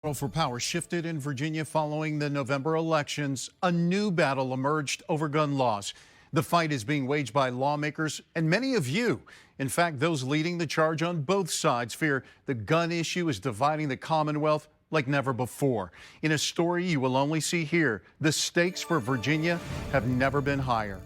Battle for power shifted in Virginia following the November elections. A new battle emerged over gun laws. The fight is being waged by lawmakers and many of you. In fact, those leading the charge on both sides fear the gun issue is dividing the Commonwealth like never before. In a story you will only see here, the stakes for Virginia have never been higher.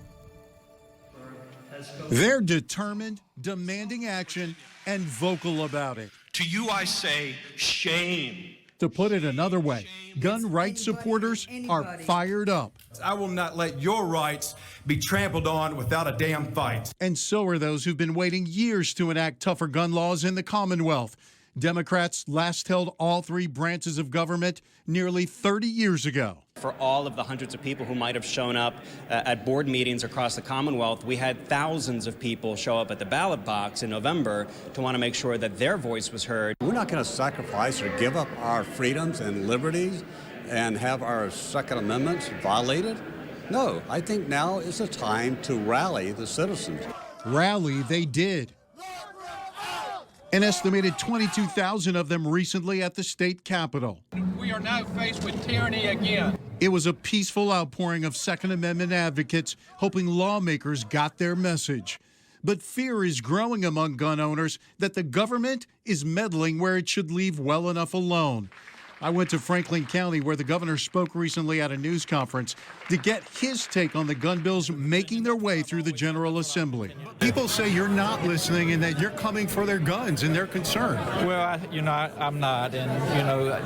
They're determined, demanding action, and vocal about it. To you I say, shame. To put it another way, gun rights supporters are fired up. I will not let your rights be trampled on without a damn fight. And so are those who've been waiting years to enact tougher gun laws in the Commonwealth. Democrats last held all three branches of government nearly 30 years ago. For all of the hundreds of people who might have shown up at board meetings across the Commonwealth, we had thousands of people show up at the ballot box in November to want to make sure that their voice was heard. We're not going to sacrifice or give up our freedoms and liberties and have our Second Amendments violated. No, I think now is the time to rally the citizens. Rally they did. An estimated 22,000 of them recently at the state capitol. We are now faced with tyranny again. It was a peaceful outpouring of Second Amendment advocates hoping lawmakers got their message. But fear is growing among gun owners that the government is meddling where it should leave well enough alone. I went to Franklin County, where the governor spoke recently at a news conference to get his take on the gun bills making their way through the General Assembly. People say you're not listening and that you're coming for their guns and they're concerned. Well, I'm not. And,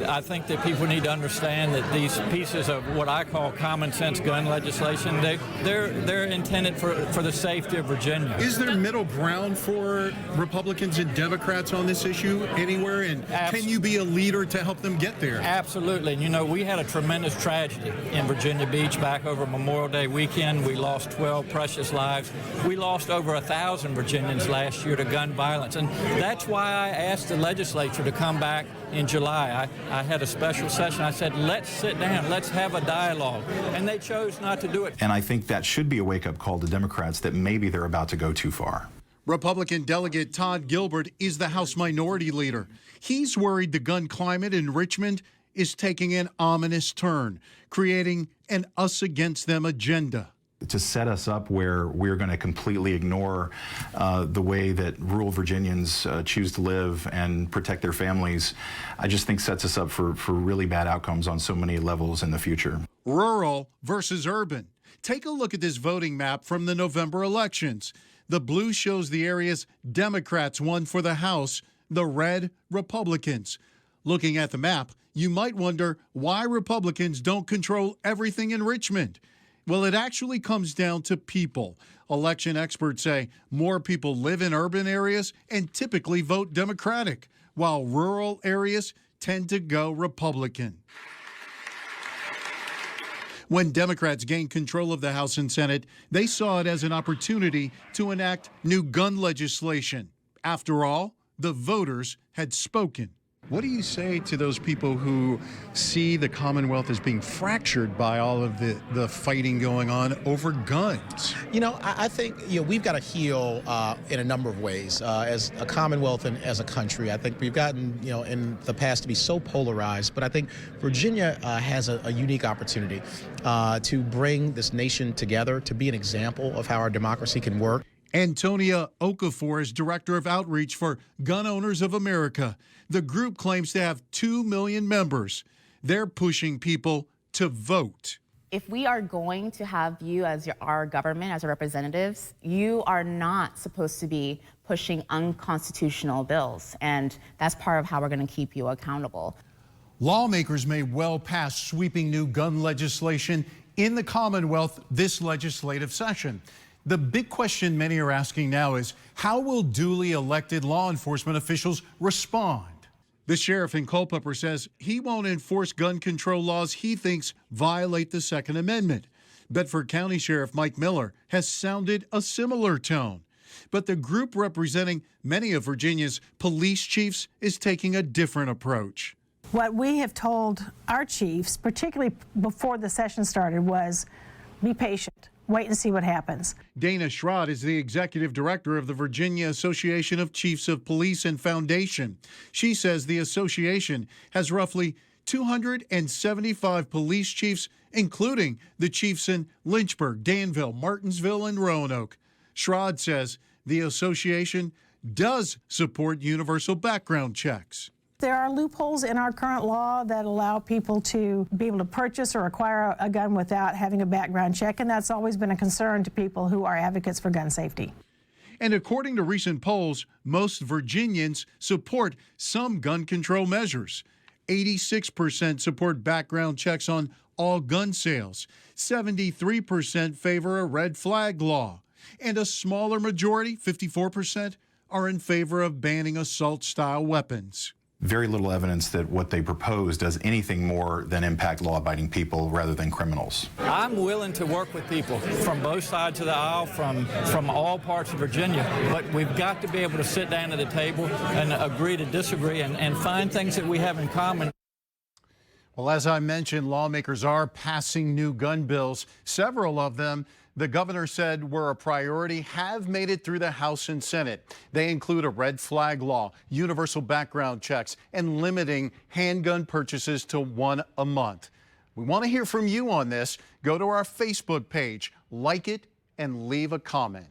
I think that people need to understand that these pieces of what I call common sense gun legislation, they're intended for the safety of Virginia. Is there middle ground for Republicans and Democrats on this issue anywhere? And can you be a leader to help them get there? Absolutely. And, we had a tremendous tragedy in Virginia Beach back over Memorial Day weekend. We lost 12 precious lives. We lost over 1,000 Virginians last year to gun violence. And that's why I asked the legislature to come back in July. I had a special session. I said, let's sit down. Let's have a dialogue. And they chose not to do it. And I think that should be a wake-up call to Democrats that maybe they're about to go too far. Republican Delegate Todd Gilbert is the House Minority Leader. He's worried the gun climate in Richmond is taking an ominous turn, creating an us-against-them agenda. To set us up where we're going to completely ignore the way that rural Virginians choose to live and protect their families, I just think sets us up for really bad outcomes on so many levels in the future. Rural versus urban. Take a look at this voting map from the November elections. The blue shows the areas Democrats won for the House, the red, Republicans. Looking at the map, you might wonder why Republicans don't control everything in Richmond. Well, it actually comes down to people. Election experts say more people live in urban areas and typically vote Democratic, while rural areas tend to go Republican. When Democrats gained control of the House and Senate, they saw it as an opportunity to enact new gun legislation. After all, the voters had spoken. What do you say to those people who see the Commonwealth as being fractured by all of the fighting going on over guns? I think, we've got to heal in a number of ways. As a Commonwealth and as a country, I think we've gotten, in the past to be so polarized. But I think Virginia has a unique opportunity to bring this nation together, to be an example of how our democracy can work. Antonia Okafor is Director of Outreach for Gun Owners of America. The group claims to have 2 million members. They're pushing people to vote. If we are going to have you as our government, as our representatives, you are not supposed to be pushing unconstitutional bills. And that's part of how we're going to keep you accountable. Lawmakers may well pass sweeping new gun legislation in the Commonwealth this legislative session. The big question many are asking now is, how will duly elected law enforcement officials respond? The sheriff in Culpeper says he won't enforce gun control laws he thinks violate the Second Amendment. Bedford County Sheriff Mike Miller has sounded a similar tone. But the group representing many of Virginia's police chiefs is taking a different approach. What we have told our chiefs, particularly before the session started, was be patient. Wait and see what happens. Dana Schrod is the executive director of the Virginia Association of Chiefs of Police and Foundation. She says the association has roughly 275 police chiefs, including the chiefs in Lynchburg, Danville, Martinsville, and Roanoke. Schrod says the association does support universal background checks. There are loopholes in our current law that allow people to be able to purchase or acquire a gun without having a background check, and that's always been a concern to people who are advocates for gun safety. And according to recent polls, most Virginians support some gun control measures. 86% support background checks on all gun sales. 73% favor a red flag law. And a smaller majority, 54%, are in favor of banning assault-style weapons. Very little evidence that what they propose does anything more than impact law-abiding people rather than criminals. I'm willing to work with people from both sides of the aisle, from all parts of Virginia, but we've got to be able to sit down at the table and agree to disagree and find things that we have in common. Well, as I mentioned, lawmakers are passing new gun bills. Several of them, the governor said, were a priority, have made it through the House and Senate. They include a red flag law, universal background checks, and limiting handgun purchases to one a month. We want to hear from you on this. Go to our Facebook page, like it, and leave a comment.